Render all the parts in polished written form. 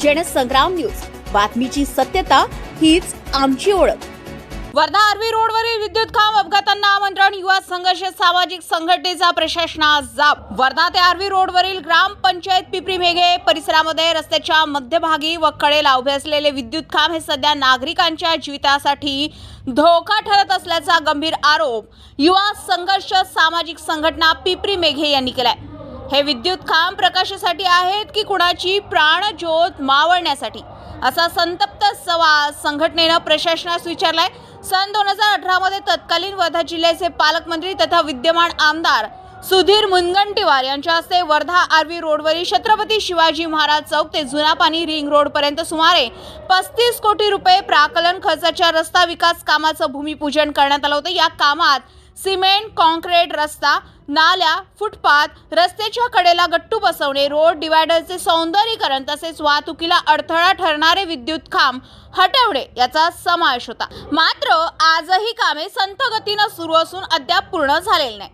Jansangram news, बातमीची सत्यता हीच आमची ओळख। वर्धा आर्वी रोडवरील विद्युत खांब अपघातांना आमंत्रण, युवा संघर्ष सामाजिक संघटनेचा प्रशासनास जाब। वर्धा ते आर्वी रोडवरील ग्रामपंचायत पिपरी मेघे परिसरामध्ये रस्त्याच्या मध्यभागी व कडेला उभे असलेले विद्युत खांब हे सध्या नागरिकांच्या जीवितासाठी धोका ठरत असल्याचा गंभीर आरोप युवा संघर्ष सामाजिक संघटना पिपरी मेघे यांनी केलाय। हे विद्युत खांब प्रकाशासाठी आहेत की कुणाची प्राणज्योत मावळण्यासाठी, असा संतप्त सवाल संघटनेनं प्रशासनास विचारलाय। सन 2018 मध्ये तत्कालीन वर्धा जिल्ह्याचे पालकमंत्री तथा विद्यमान आमदार सुधीर मुनगंटीवार यांच्या हस्ते वर्धा आर्वी रोडवरील छत्रपती शिवाजी महाराज चौक ते जुनापानी रिंग रोड पर्यंत सुमारे 35 कोटी रुपये प्राकलन खर्चाच्या रस्ता विकास कामाचं भूमिपूजन करण्यात आलं होतं। या कामात सिमेंट, कॉन्क्रीट रस्ता, नाल्या, फुटपाथ, रस्त्याच्या कडेला गट्टू बसवणे, रोड डिवायडरचे सौंदर्यीकरण तसेच वाहतुकीला अडथळा ठरणारे विद्युत खांब हटवणे याचा समावेश होता। मात्र आजही कामे संथ गतीने सुरू असून अद्याप पूर्ण झालेली नाही।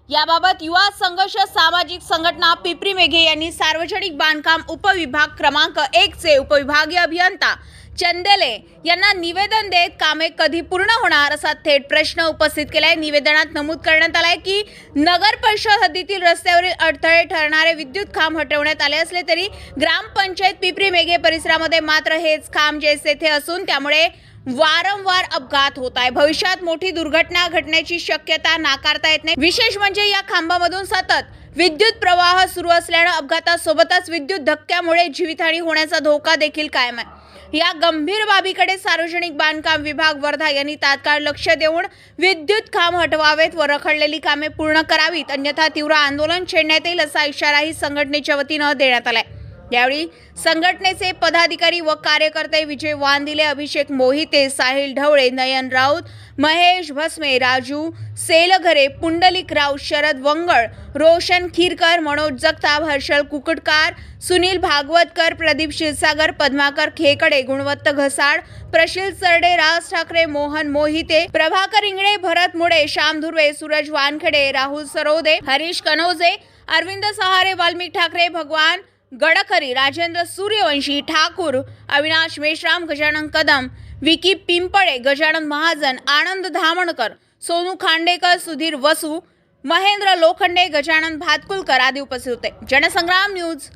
याबाबत युवा संघर्ष सामाजिक संघटना पिपरी मेघे यांनी सार्वजनिक बांधकाम उपविभाग क्रमांक 1 चे उपविभागीय अभियंता चंदेले यांना निवेदन देत कामे कधी पूर्ण होणार असा थेट प्रश्न उपस्थित केलाय। निवेदनात नमूद करण्यात आलाय की नगर परिषद हद्दीतील रस्त्यावरील अडथळे ठरणारे विद्युत खांब हटवण्यात आले असले तरी ग्रामपंचायत पिपरी मेघे परिसरामध्ये मात्र हेच खांब जैसे थे असून त्यामुळे वारंवार अपघात होत आहे। भविष्यात मोठी दुर्घटना घडण्याची शक्यता नाकारता येत नाही। विशेष म्हणजे या खांबामधून सतत विद्युत प्रवाह सुरू असल्याने अपघातासोबतच विद्युत धक्क्यामुळे जीवितहानी होण्याचा धोका देखील कायम आहे। या गंभीर बाबीकडे सार्वजनिक बांधकाम विभाग वर्धा यांनी तात्काळ लक्ष देऊन विद्युत खांब हटवावेत व रखडलेली कामे पूर्ण करावीत, अन्यथा तीव्र आंदोलन छेडण्यात येईल असा इशाराही संघटनेच्या वतीनं देण्यात आलाय। यावेळी संघटनेचे पदाधिकारी व कार्यकर्ते विजय वांदिले, अभिषेक मोहिते, साहिल ढवळे, नयन राऊत, महेश भस्मे, राजू सेलघरे, पुंडलिकराव, शरद वंगळ, रोशन खीरकर, मनोज जगताप, हर्षल कुकडकार, सुनील भागवतकर, प्रदीप क्षीरसागर, पद्माकर खेकडे, गुणवंत घसाड, प्रशील सरडे, राज ठाकरे, मोहन मोहिते, प्रभाकर इंगळे, भरत मुळे, श्याम धुर्वे, सूरज वानखेडे, राहुल सरोदे, हरीश कनौजे, अरविंद सहारे, वाल्मिक ठाकरे, भगवान गडकरी, राजेंद्र सूर्यवंशी, ठाकूर, अविनाश मेश्राम, गजानन कदम, विकी पिंपळे, गजानन महाजन, आनंद धामणकर, सोनू खांडेकर, सुधीर वसू, महेंद्र लोखंडे, गजानन भातकुलकर आदी उपस्थित होते। जनसंग्राम न्यूज